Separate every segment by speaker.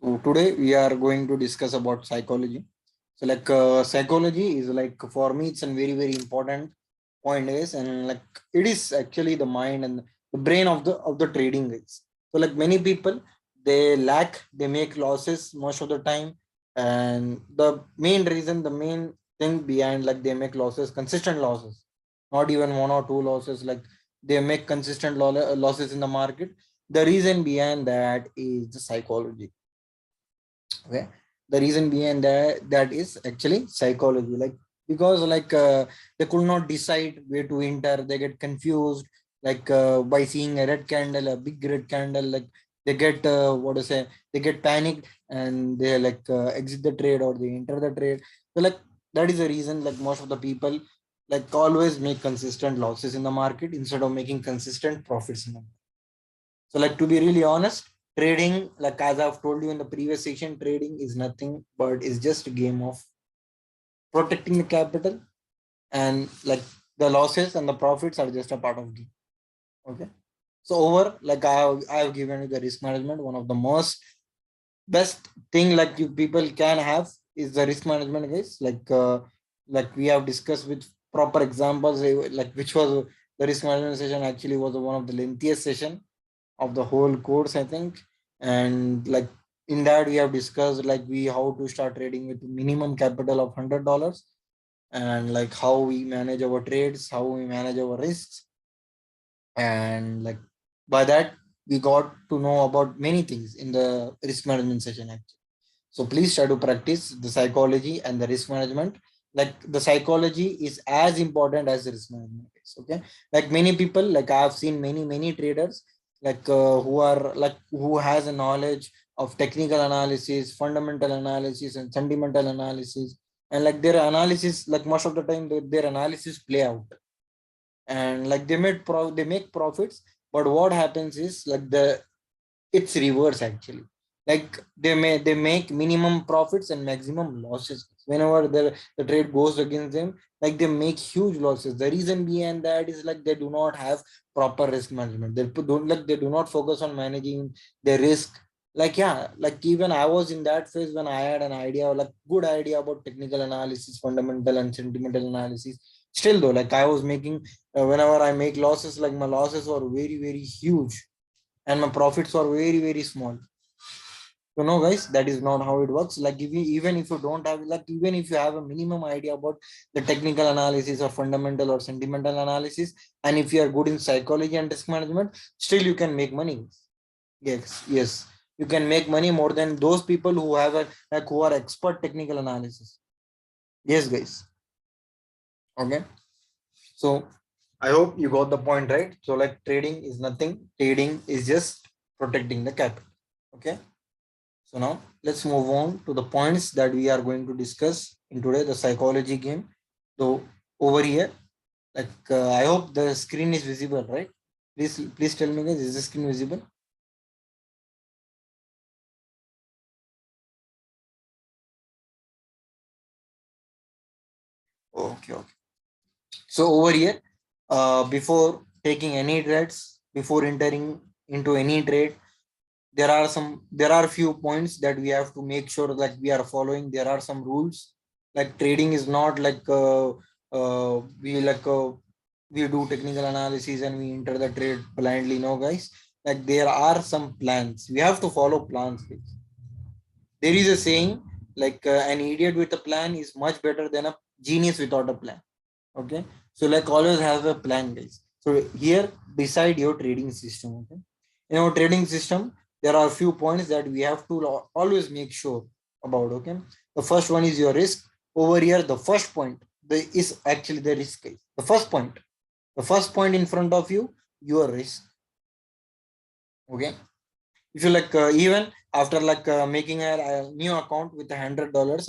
Speaker 1: So today we are going to discuss about psychology. So psychology is like for me it's a very important point is, and like it is actually the mind and the brain of the trading is. So like many people they make losses most of the time, and the main thing behind like they make losses, consistent losses, not even one or two losses. Like they make consistent losses in the market. The reason behind that is the psychology. Okay, the reason behind that is actually psychology. Like because they could not decide where to enter, they get confused. By seeing a red candle, a big red candle, like they get what to say, they get panicked, and they exit the trade or they enter the trade. So like that is the reason like most of the people like always make consistent losses in the market instead of making consistent profits in the market. So, like to be really honest, trading, like as I've told you in the previous section, trading is nothing but is just a game of protecting the capital, and like the losses and the profits are just a part of game. Okay. So over, like I have given you the risk management. One of the most best thing like you people can have is the risk management, guys. Like we have discussed with proper examples, like which was the risk management session actually was one of the lengthiest session of the whole course, I think. And like in that we have discussed like we how to start trading with minimum capital of $100, and like how we manage our trades, how we manage our risks. And like by that we got to know about many things in the risk management session actually. So please try to practice the psychology and the risk management. Like the psychology is as important as the risk management is. Okay. Like many people, like I have seen many traders, who are like who has a knowledge of technical analysis, fundamental analysis, and sentimental analysis. And like their analysis, like most of the time, their analysis play out, and like they make profits. But what happens is like it's reverse actually. Like they make minimum profits and maximum losses whenever the trade goes against them. Like they make huge losses. The reason behind that is like they do not have proper risk management. They do not focus on managing their risk. Like yeah, like even I was in that phase when I had an idea, like good idea about technical analysis, fundamental and sentimental analysis. Still though, like I was making whenever I make losses, like my losses were very huge, and my profits are very small. So no, guys, that is not how it works. Like if you, even if you don't have, like even if you have a minimum idea about the technical analysis or fundamental or sentimental analysis, and if you are good in psychology and risk management, still you can make money. Yes, you can make money more than those people who have a, like who are expert technical analysis. Yes, guys. Okay. So I hope you got the point right. So like trading is nothing. Trading is just protecting the capital. Okay. So now let's move on to the points that we are going to discuss in today, the psychology game. So over here, I hope the screen is visible, right? Please tell me, guys, is the screen visible? Okay. So over here, before taking any trades, before entering into any trade, there are few points that we have to make sure that we are following. There are some rules. Like trading is not uh, we do technical analysis and we enter the trade blindly. No, guys. Like there are some plans. We have to follow plans, guys. There is a saying like an idiot with a plan is much better than a genius without a plan. Okay. So like always have a plan, guys. So here decide your trading system. Okay. In our trading system, there are a few points that we have to always make sure about. Okay. The first one is your risk. Over here, the first point is actually the risk, guys. The first point in front of you, your risk. Okay. If you even after making a new account with $100,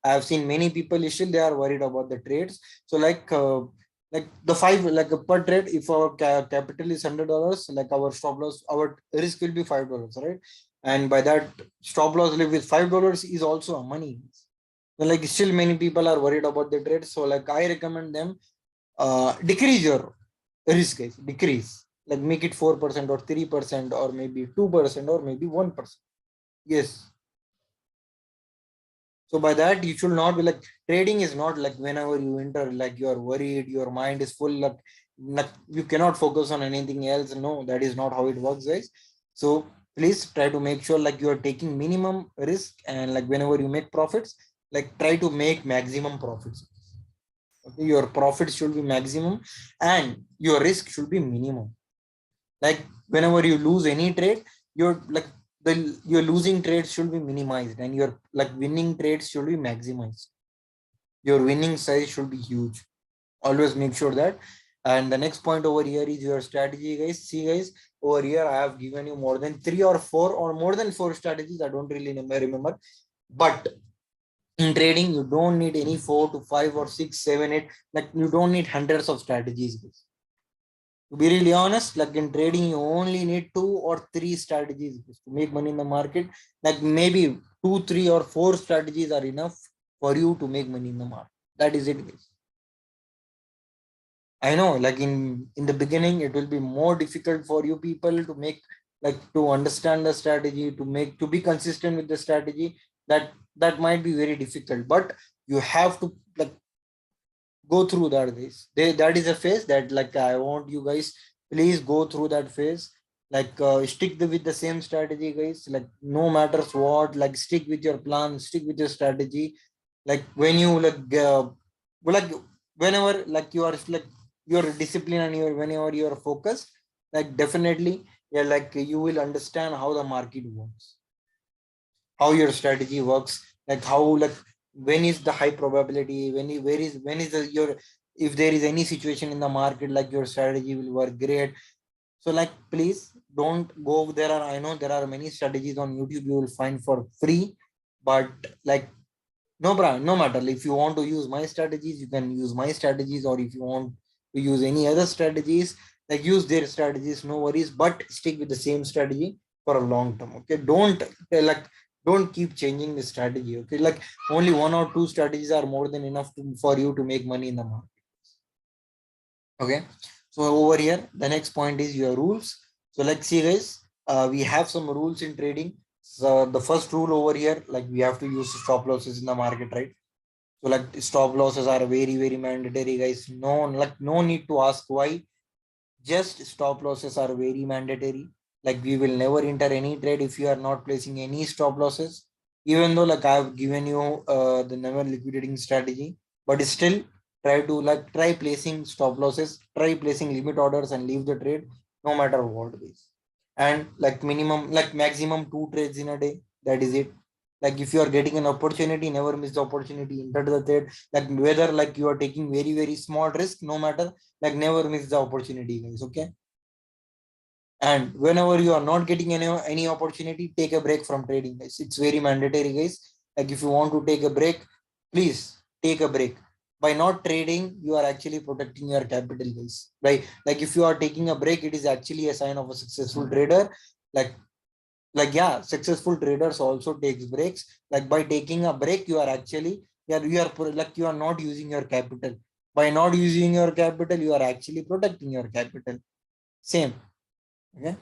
Speaker 1: I have seen many people still they are worried about the trades. So like the five like per trade, if our capital is $100, like our stop loss, our risk will be $5, right? And by that stop loss live with $5 is also a money. So like still many people are worried about the trade. So like I recommend them decrease your risk, guys. Decrease, like make it 4% or 3% or maybe 2% or maybe 1%. Yes. So by that, you should not be like, trading is not like whenever you enter, like you are worried, your mind is full, like you cannot focus on anything else. No, that is not how it works, guys. So please try to make sure like you are taking minimum risk, and like whenever you make profits, like try to make maximum profits. Okay, your profits should be maximum and your risk should be minimum. Like whenever you lose any trade, you're like your losing trades should be minimized and your like winning trades should be maximized. Your winning size should be huge. Always make sure that. And the next point over here is your strategy, guys. See, guys, over here I have given you more than 3 or 4 or more than 4 strategies. I don't really remember, but in trading you don't need any 4 to 5 or 6, 7, 8. Like you don't need hundreds of strategies, guys. To be really honest, like in trading, you only need 2 or 3 strategies to make money in the market. Like maybe 2, 3, or 4 strategies are enough for you to make money in the market. That is it, guys. I know, like in the beginning, it will be more difficult for you people to make, like to understand the strategy, to be consistent with the strategy. That might be very difficult, but you have to like go through that phase. That is a phase that like I want you guys, please go through that phase. Like stick with the same strategy, guys. Like no matters what, like stick with your plan, stick with your strategy. Like when you like whenever like you are like your discipline and your whenever you are focused, like definitely, yeah, like you will understand how the market works, how your strategy works, like how like when is the high probability, when is the your, if there is any situation in the market, like your strategy will work great. So like please don't go, there are, I know there are many strategies on YouTube you will find for free, but like no brand, no matter if you want to use my strategies, you can use my strategies, or if you want to use any other strategies, like use their strategies, no worries, but stick with the same strategy for a long term. Okay, like don't keep changing the strategy. Okay, like only 1 or 2 strategies are more than enough for you to make money in the market. Okay, so over here the next point is your rules. So like see, guys, we have some rules in trading. So the first rule over here, like we have to use stop losses in the market, right? So like stop losses are very, very mandatory, guys. No, like no need to ask why. Just stop losses are very mandatory. Like we will never enter any trade if you are not placing any stop losses. Even though like I have given you the never liquidating strategy, but still try placing stop losses, try placing limit orders and leave the trade no matter what, guys. And like minimum, like maximum 2 trades in a day. That is it. Like if you are getting an opportunity, never miss the opportunity, enter the trade. Like whether like you are taking very, very small risk, no matter, like never miss the opportunity, guys. Okay, and whenever you are not getting any opportunity, take a break from trading, guys. It's very mandatory, guys. Like if you want to take a break, please take a break. By not trading, you are actually protecting your capital, guys. Like if you are taking a break, it is actually a sign of a successful trader. like like yeah, successful traders also takes breaks. Like by taking a break, you are actually, yeah, like you are not using your capital. By not using your capital, you are actually protecting your capital. Same. Okay.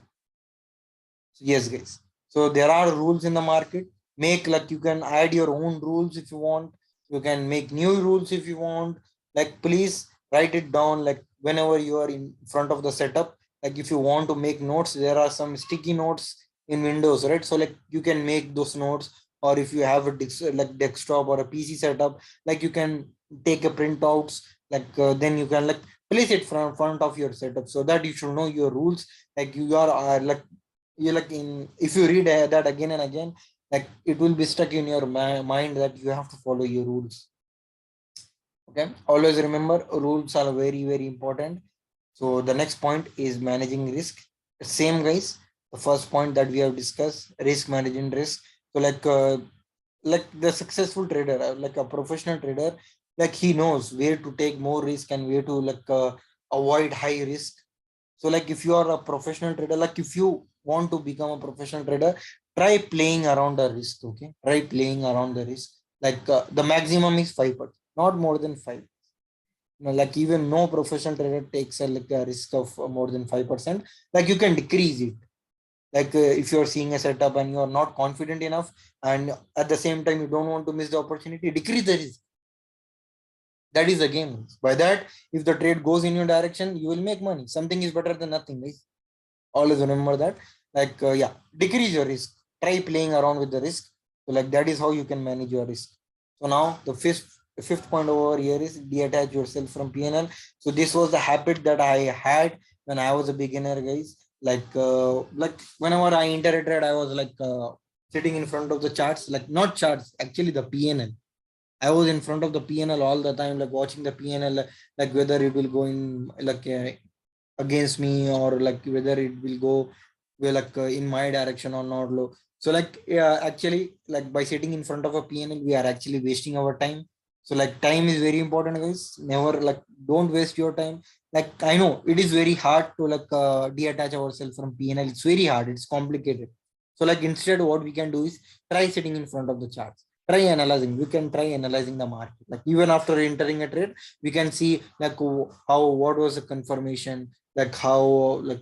Speaker 1: So yes, guys. So there are rules in the market. Make, like you can add your own rules if you want. You can make new rules if you want. Like please write it down. Like whenever you are in front of the setup, like if you want to make notes, there are some sticky notes in Windows, right? So like you can make those notes, or if you have a like desktop or a PC setup, like you can take a printouts. Like then you can like place it from front of your setup so that you should know your rules. Like you are like you like in, if you read that again and again, like it will be stuck in your mind that you have to follow your rules. Okay, always remember rules are very, very important. So the next point is managing risk. Same, guys. The first point that we have discussed, risk, managing risk. So like the successful trader, like a professional trader, like he knows where to take more risk and where to avoid high risk. So like if you are a professional trader, like if you want to become a professional trader, try playing around the risk. Okay, try playing around the risk. Like the maximum is 5%, not more than 5. Like even no professional trader takes like a risk of more than 5%. Like you can decrease it. Like if you're seeing a setup and you're not confident enough, and at the same time you don't want to miss the opportunity, decrease the risk. That is the game. By that, if the trade goes in your direction, you will make money. Something is better than nothing, guys. Always remember that. Like yeah, decrease your risk. Try playing around with the risk. So like that is how you can manage your risk. So now the fifth point over here is detach yourself from PNL. So this was the habit that I had when I was a beginner, guys. Like whenever I interacted, I was like sitting in front of the charts, like not charts, actually the PNL. I was in front of the PNL all the time, like watching the PNL, like whether it will go in like against me, or like whether it will go well, like in my direction or not low. So like yeah, actually like by sitting in front of a PNL, we are actually wasting our time. So like time is very important, guys. Never like don't waste your time. Like I know it is very hard to like detach ourselves from PNL. It's very hard. It's complicated. So like instead, what we can do is try sitting in front of the charts. Try analyzing. We can try analyzing the market. Like even after entering a trade, we can see like how what was the confirmation, like how like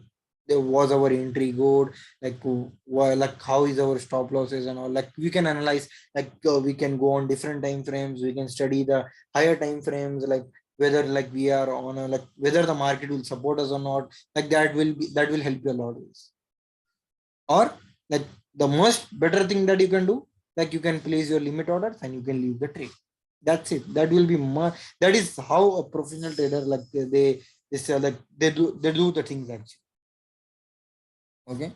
Speaker 1: there was our entry good, like like how is our stop losses and all. Like we can analyze, like we can go on different time frames, we can study the higher time frames, like whether like we are on a, like whether the market will support us or not. Like that will help you a lot. Or like the most better thing that you can do, like you can place your limit orders and you can leave the trade. That's it. That will be that is how a professional trader, like they say, like they do the things actually. Okay.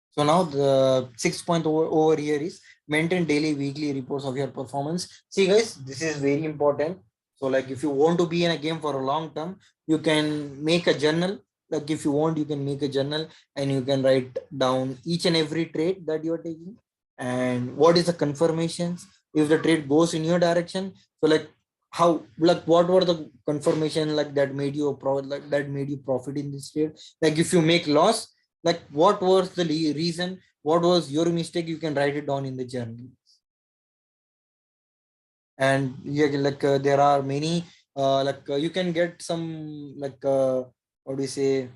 Speaker 1: So now the sixth point over here is maintain daily, weekly reports of your performance. See, guys, this is very important. So, like, if you want to be in a game for a long term, you can make a journal. Like, if you want, you can make a journal and you can write down each and every trade that you are taking and what is the confirmations if the trade goes in your direction. So, like, how, like, what were the confirmation like that made you a like that made you profit in this trade? Like, if you make loss, like what was the reason, what was your mistake, you can write it down in the journal. And yeah, like there are many you can get some like what do you say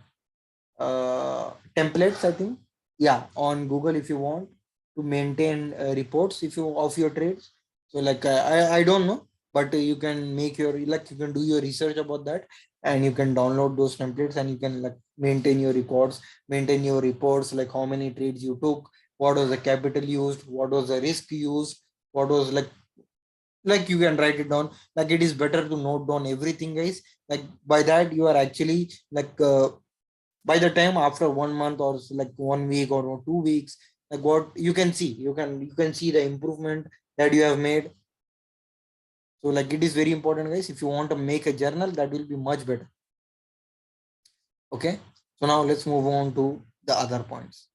Speaker 1: templates, I think. Yeah, on Google if you want to maintain reports if you of your trades. So like I don't know, but you can make your, like you can do your research about that, and you can download those templates and you can like maintain your records, maintain your reports, like how many trades you took, what was the capital used, what was the risk used, what was like you can write it down. Like it is better to note down everything, guys. Like by that you are actually like by the time after 1 month or like 1 week or 2 weeks, like what you can see, you can see the improvement that you have made. So like it is very important, guys. If you want to make a journal, that will be much better. Okay, so now let's move on to the other points.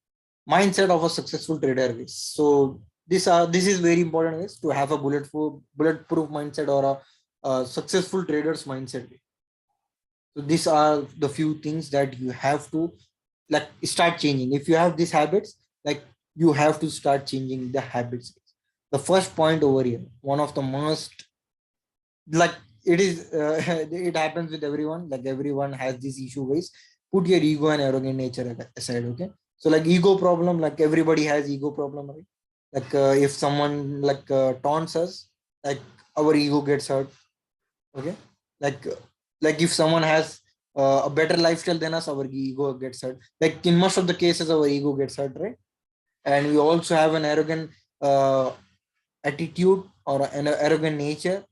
Speaker 1: Mindset of a successful trader, guys. So this is very important, guys, to have a bulletproof mindset or a successful trader's mindset. So these are the few things that you have to like start changing. If you have these habits, like you have to start changing the habits. The first point over here, one of the most, like it is it happens with everyone, like everyone has this issue, guys. Put your ego and arrogant nature aside. Okay, so like ego problem, like everybody has ego problem, right? Like if someone like taunts us, like our ego gets hurt. Okay, like like if someone has a better lifestyle than us, our ego gets hurt. Like in most of the cases our ego gets hurt, right? And we also have an arrogant uh, attitude or an arrogant nature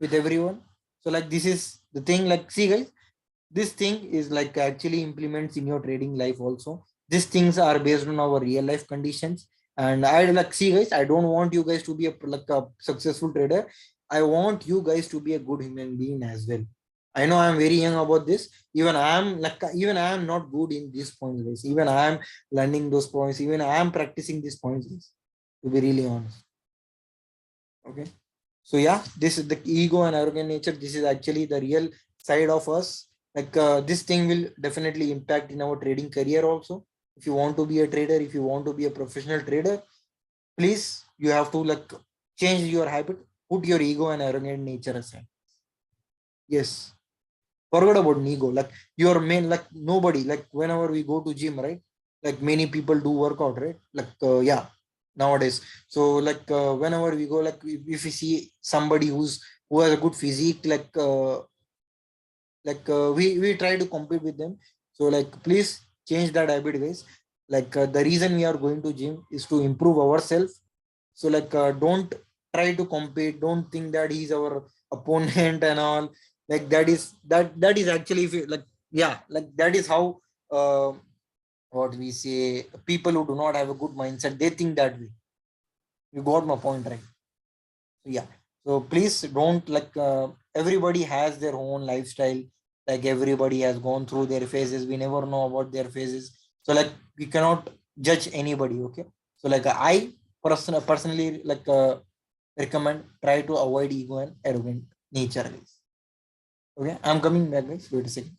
Speaker 1: with everyone. So like this is the thing, like see, guys, this thing is like actually implements in your trading life also. These things are based on our real life conditions. And I like, see, guys, I don't want you guys to be a successful trader. I want you guys to be a good human being as well. I know I'm very young about this. Even I am not good in these points, guys. Even I am learning those points. Even I am practicing these points, guys, to be really honest. Okay. So yeah, this is the ego and arrogant nature. This is actually the real side of us. Like this thing will definitely impact in our trading career also. If you want to be a trader, if you want to be a professional trader, please you have to like change your habit. Put your ego and arrogant nature aside. Yes, forget about ego. Like your main, like nobody. Like whenever we go to gym, right? like many people do workout, right? Like yeah, nowadays. So like whenever we go, like if we see somebody who has a good physique, we try to compete with them. So like please change that habit, guys. Like the reason we are going to gym is to improve ourselves. So like don't try to compete, don't think that he's our opponent and all. Like that is actually, if you, like yeah, like that is how uh, what we say, people who do not have a good mindset, they think that way. You got my point, right? So yeah, so please don't, like everybody has their own lifestyle. Like everybody has gone through their phases, we never know about their phases. So like we cannot judge anybody, okay? So like I personally like recommend, try to avoid ego and arrogant nature, guys. Okay, I'm coming back, guys. Wait a second.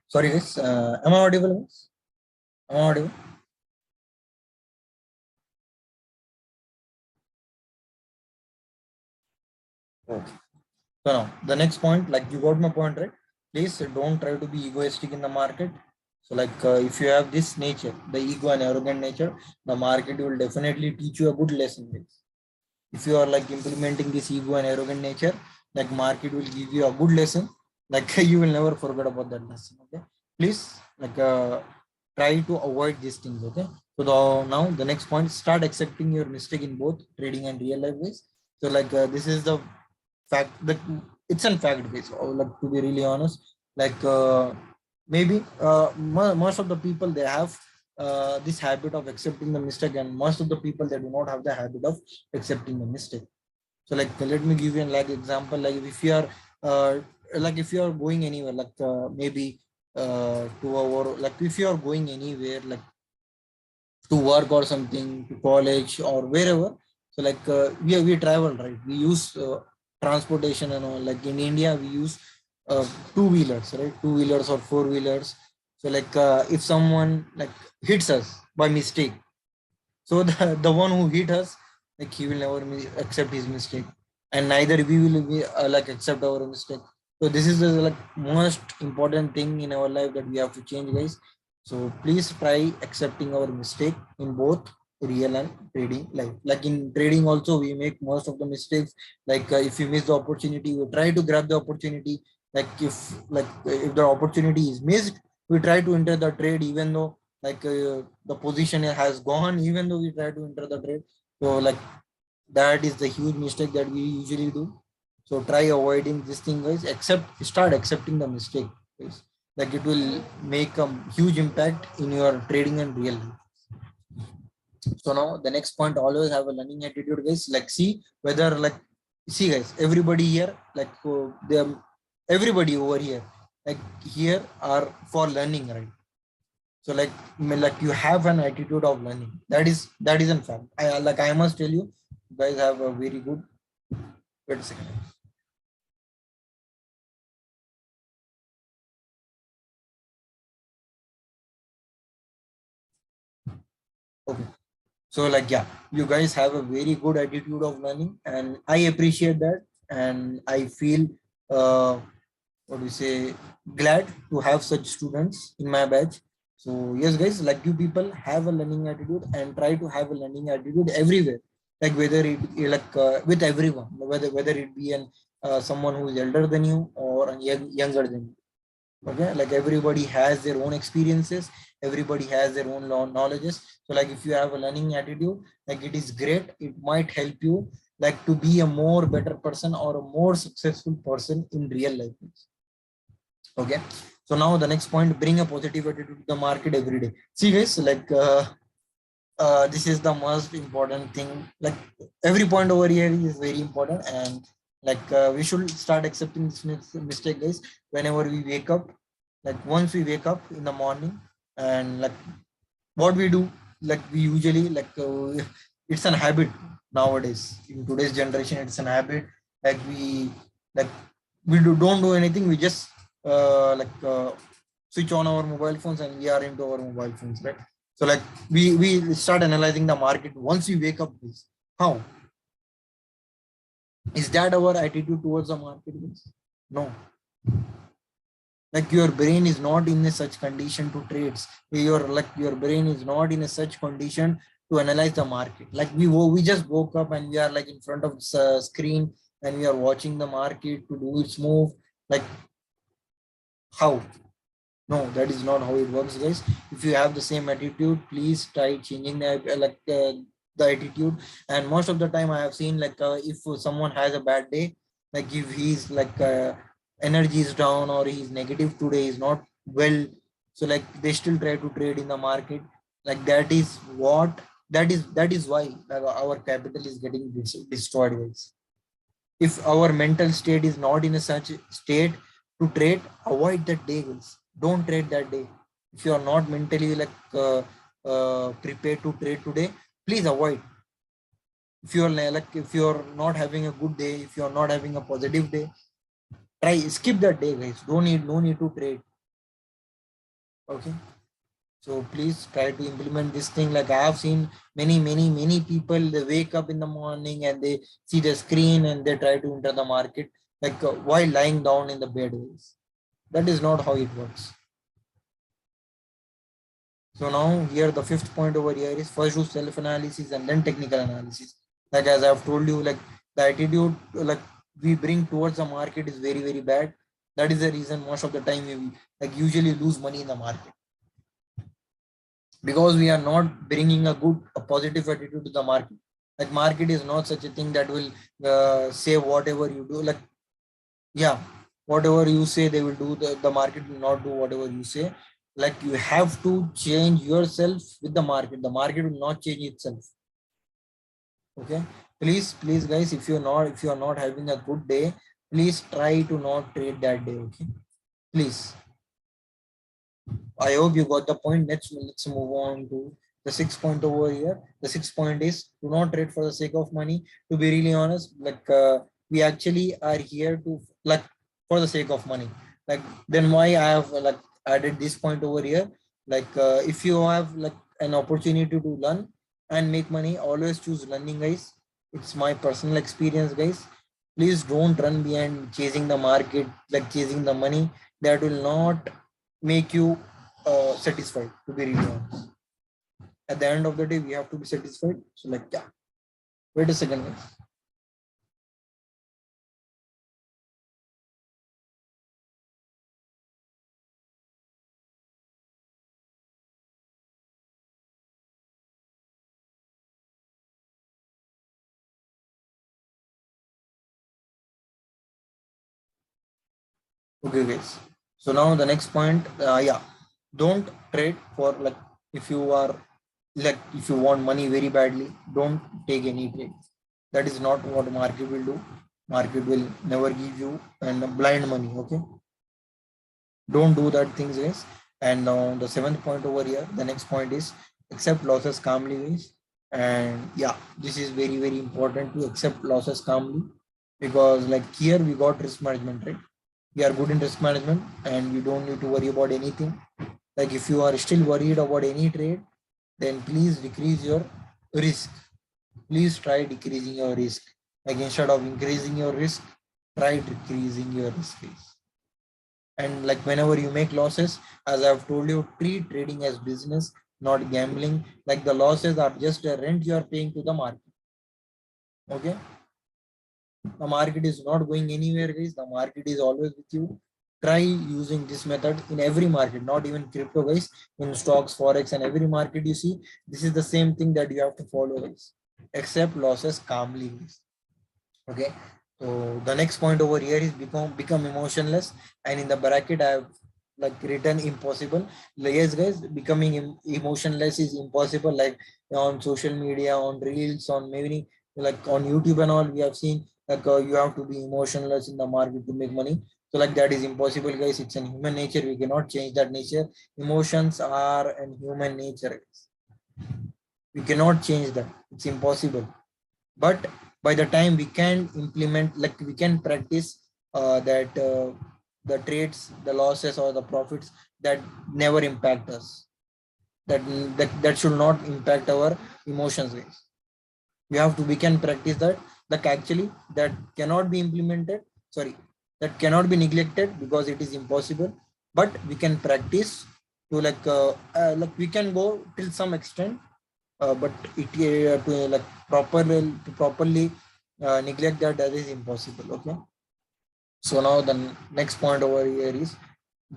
Speaker 1: Sorry, guys. Am I audible, guys? Am I audible? Okay. So now the next point, like you got my point, right? Please don't try to be egoistic in the market. So like if you have this nature, the ego and arrogant nature, the market will definitely teach you a good lesson, guys. If you are like implementing this ego and arrogant nature, like market will give you a good lesson. Like you will never forget about that lesson. Okay, please like try to avoid these things. Okay, so now the next point, start accepting your mistake in both trading and real life ways. So like this is the fact that it's in fact based, or like to be really honest, like maybe most of the people, they have this habit of accepting the mistake, and most of the people, they do not have the habit of accepting the mistake. So like let me give you an like example. Like if you are uh, like if you are going anywhere, like maybe to our, like if you are going anywhere, like to work or something, to college or wherever. So like we travel, right? We use transportation and all. Like in India we use two wheelers, right? Two wheelers or four wheelers. So like if someone like hits us by mistake, so the one who hit us, like he will never accept his mistake, and neither we will be, like accept our mistake. So this is the like most important thing in our life that we have to change, guys. So please try accepting our mistake in both real and trading life. Like in trading also, we make most of the mistakes. Like if you miss the opportunity, we try to grab the opportunity. If the opportunity is missed, we try to enter the trade, even though like the position has gone, even though we try to enter the trade. So like that is the huge mistake that we usually do. So try avoiding this thing, guys. Start accepting the mistake, guys. Like it will make a huge impact in your trading and real life. So now the next point, always have a learning attitude, guys. Like see whether like, see guys, everybody here, like they everybody over here, like here are for learning, right? So like you have an attitude of learning. That is in fact, I must tell you, you guys have a very good. Wait a second. Okay. So like yeah, you guys have a very good attitude of learning, and I appreciate that, and I feel what do you say, glad to have such students in my batch. So yes guys, like you people have a learning attitude and try to have a learning attitude everywhere, like whether it like with everyone, whether it be an someone who is elder than you or younger than you. Okay, like everybody has their own experiences, everybody has their own knowledges. So like if you have a learning attitude, like it is great, it might help you like to be a more better person or a more successful person in real life. Okay, so now the next point, bring a positive attitude to the market every day. See guys, like this is the most important thing. Like every point over here is very important, and like we should start accepting this mistake guys. Whenever we wake up, like once we wake up in the morning, and like what we do, like we usually like it's an habit nowadays in today's generation, it's an habit. Like like don't do anything, we just switch on our mobile phones and we are into our mobile phones, right? So like we start analyzing the market once we wake up. This how is that our attitude towards the market is? No, like your brain is not in a such condition to trades. Your brain is not in a such condition to analyze the market. Like we just woke up and we are like in front of the screen and we are watching the market to do its move. Like how? No, that is not how it works guys. If you have the same attitude, please try changing the attitude. And most of the time I have seen like if someone has a bad day, like if he's like energy is down or he's negative today, is not well, so like they still try to trade in the market. Like that is why our capital is getting destroyed guys. If our mental state is not in a such state to trade, avoid that day guys. Don't trade that day. If you are not mentally like prepared to trade today, please avoid. If you are like if you are not having a good day, if you are not having a positive day, try skip that day guys. Don't need no need to trade. Okay, so please try to implement this thing. Like I have seen many people, they wake up in the morning and they see the screen and they try to enter the market like while lying down in the bed guys. That is not how it works. So now here the fifth point over here is first do self-analysis and then technical analysis. Like as I've told you, like the attitude like we bring towards the market is very bad. That is the reason most of the time we like usually lose money in the market, because we are not bringing a positive attitude to the market. Like market is not such a thing that will say whatever you do. Like yeah, whatever you say they will do. The market will not do whatever you say. Like you have to change yourself with the market. The market will not change itself. Okay, please guys, if you are not having a good day, please try to not trade that day. Okay, please. I hope you got the point. Let's move on to the sixth point over here. The sixth point is do not trade for the sake of money. To be really honest, like we actually are here to like for the sake of money. Like then why I have like added this point over here. Like if you have like an opportunity to learn and make money, always choose learning, guys. It's my personal experience, guys. Please don't run behind chasing the market, like chasing the money. That will not make you satisfied, to be really honest. At the end of the day we have to be satisfied. So like yeah, wait a second guys. Okay guys, so now the next point, yeah, don't trade for like if you are like if you want money very badly, don't take any trade. That is not what market will do. Market will never give you and blind money. Okay, don't do that things guys. And now the seventh point over here, the next point is accept losses calmly guys. And yeah, this is very important to accept losses calmly, because like here we got risk management, right? We are good in risk management and we don't need to worry about anything. Like if you are still worried about any trade, then please decrease your risk. Please try decreasing your risk. Like instead of increasing your risk, try decreasing your risk. And like whenever you make losses, as I've told you, treat trading as business, not gambling. Like the losses are just a rent you are paying to the market. Okay, the market is not going anywhere, guys. The market is always with you. Try using this method in every market, not even crypto, guys. In stocks, forex, and every market you see, this is the same thing that you have to follow, guys. Accept losses calmly, guys. Okay, so the next point over here is become emotionless, and in the bracket I have like written impossible. Like, yes guys, becoming emotionless is impossible. Like on social media, on reels, on many, like on YouTube and all, we have seen like you have to be emotionless in the market to make money. So like that is impossible, guys. It's an human nature. We cannot change that nature. Emotions are an human nature, guys. We cannot change that. It's impossible. But by the time we can implement, like we can practice that the trades, the losses or the profits, that never impact us, that should not impact our emotions, guys. We have to, we can practice that. Like actually that cannot be implemented, sorry, that cannot be neglected because it is impossible. But we can practice to like we can go till some extent, but it to like properly neglect that, that is impossible. Okay, so now the next point over here is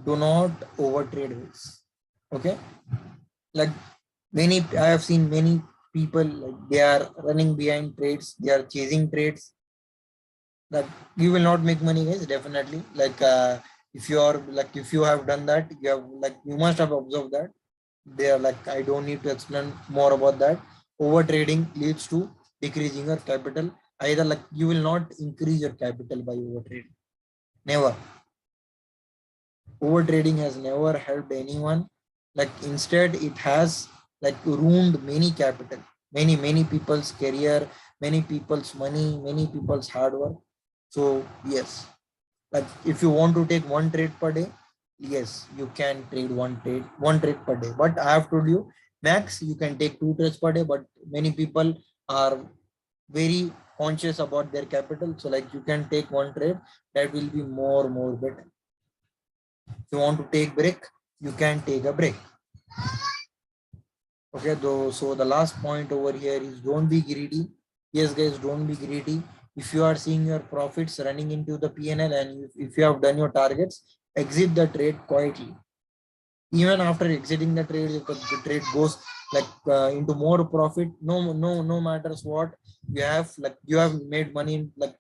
Speaker 1: do not over trade risks. Okay, like many, I have seen many people, like they are running behind trades, they are chasing trades. That you will not make money, guys, definitely. Like if you are like, if you have done that, you have like, you must have observed that. They are like, I don't need to explain more about that. Over trading leads to decreasing your capital. Either like you will not increase your capital by over trading. Never. Over trading has never helped anyone. Like instead it has like ruined many capital, many people's career, many people's money, many people's hard work. So yes, like if you want to take one trade per day, yes, you can trade one trade per day. But I have told you, max you can take two trades per day. But many people are very conscious about their capital, so like you can take one trade, that will be more better. If you want to take break, you can take a break. Okay, though, so the last point over here is don't be greedy. Yes guys, don't be greedy. If you are seeing your profits running into the PNL, and if you have done your targets, exit the trade quietly. Even after exiting the trade, if the trade goes like into more profit, no matters what, you have like, you have made money, like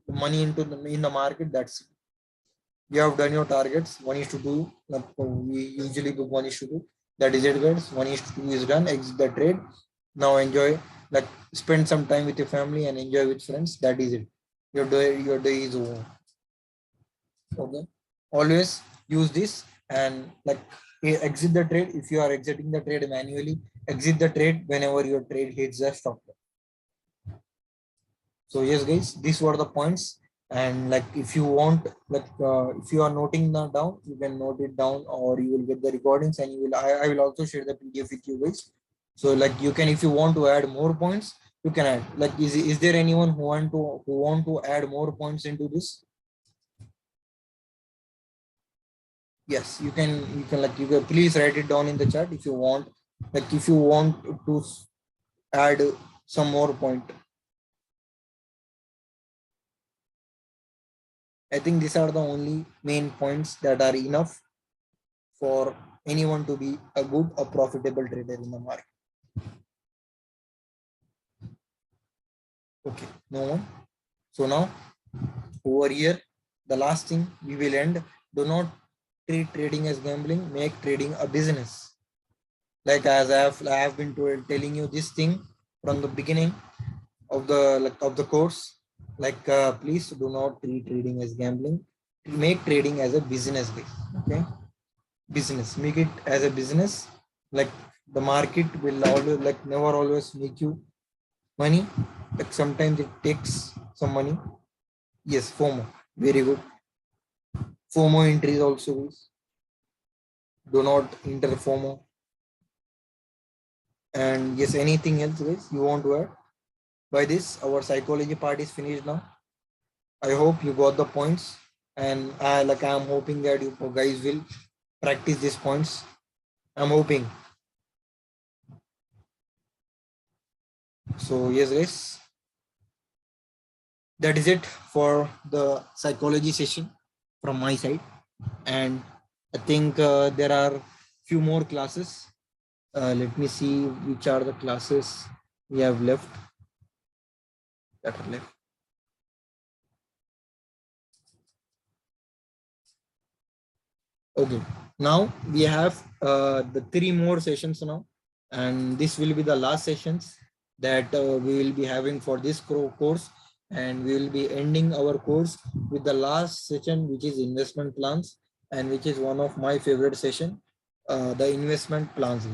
Speaker 1: money into the in the market. That's it. You have done your targets. 1:2, like we usually book 1:2. That is it, guys. 1:2 is done. Exit the trade. Now enjoy, like spend some time with your family and enjoy with friends. That is it. Your day is over. Okay. Always use this, and like exit the trade. If you are exiting the trade manually, exit the trade whenever your trade hits the stop. So yes guys, these were the points. And like if you want, like if you are noting that down, you can note it down, or you will get the recordings, and you will, I will also share the PDF with you guys. So like you can, if you want to add more points, you can add. Like is there anyone who want to add more points into this? Yes, you can like, you can please write it down in the chat if you want. Like if you want to add some more point. I think these are the only main points that are enough for anyone to be a good or profitable trader in the market. Okay, no one. So now over here, the last thing we will end. Do not treat trading as gambling. Make trading a business. Like as I have been telling you this thing from the beginning of the of the course. Like please do not treat trading as gambling. Make trading as a business, guys. Okay, business. Make it as a business. Like the market will always, like never always make you money. Like sometimes it takes some money. Yes, FOMO. Very good. FOMO entries also is. Do not enter FOMO. And yes, anything else, guys, you want to add? By this, our psychology part is finished now. I hope you got the points. and I'm hoping that you guys will practice these points. I'm hoping. So yes, guys, that is it for the psychology session from my side, and I think there are few more classes. Let me see which are the classes we have left that are left. Okay, now we have the 3 more sessions now, and this will be the last sessions that we will be having for this course, and we will be ending our course with the last session, which is investment plans, and which is one of my favorite session, the investment plans.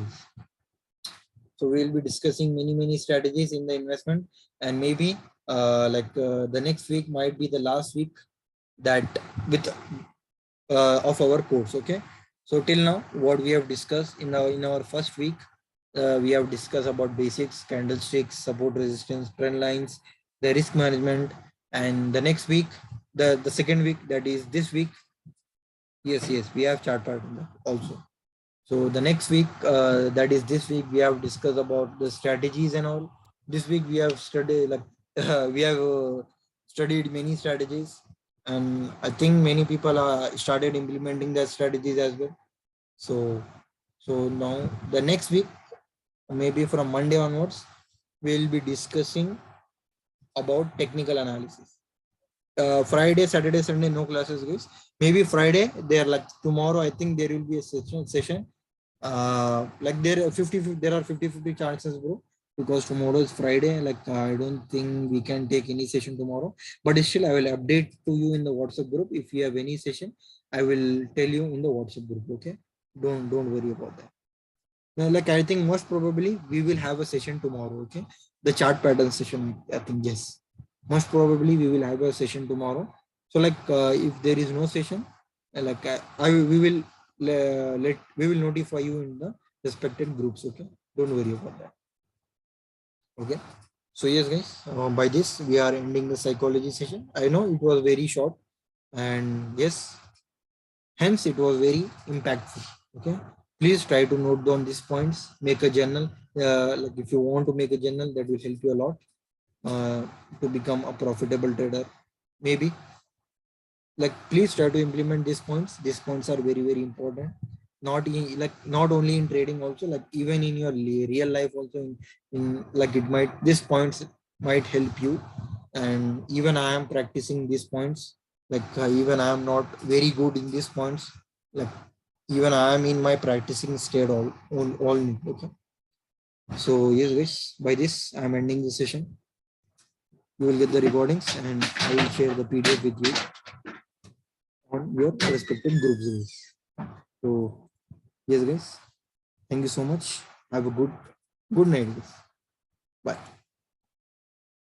Speaker 1: So we will be discussing many strategies in the investment, and maybe the next week might be the last week that with of our course. Okay, so till now what we have discussed in our first week, we have discussed about basics, candlesticks, support, resistance, trend lines, the risk management. And the next week, the second week, that is this week, yes, we have chart pattern also. So the next week, that is this week, we have discussed about the strategies and all. This week we have studied we have studied many strategies, and I think many people are started implementing their strategies as well. So now the next week, maybe from Monday onwards, we will be discussing about technical analysis. Friday, Saturday, Sunday, no classes, guys. Maybe Friday, they're like tomorrow. I think there will be a session. Like there are 50 chances, bro, because tomorrow is Friday. Like I don't think we can take any session tomorrow, but still I will update to you in the WhatsApp group. If you have any session, I will tell you in the WhatsApp group. Okay, don't worry about that. Now, like I think most probably we will have a session tomorrow. Okay, the chart pattern session. I think yes, most probably we will have a session tomorrow. So like if there is no session, we will we will notify you in the respected groups. Okay, don't worry about that. Okay, so yes, guys, by this we are ending the psychology session. I know it was very short, and yes, hence it was very impactful. Okay, please try to note down these points, make a journal. Like if you want to make a journal, that will help you a lot to become a profitable trader. Maybe, like, please try to implement these points are very important, not in, like not only in trading, also like even in your real life also, in like it might, these points might help you. And even I am practicing these points, like even I am not very good in these points, like even I am in my practicing state all okay. So yes, guys, by this I am ending the session. You will get the recordings, and I will share the PDF with you on your respective groups. So yes, guys, thank you so much. Have a good night, guys. Bye.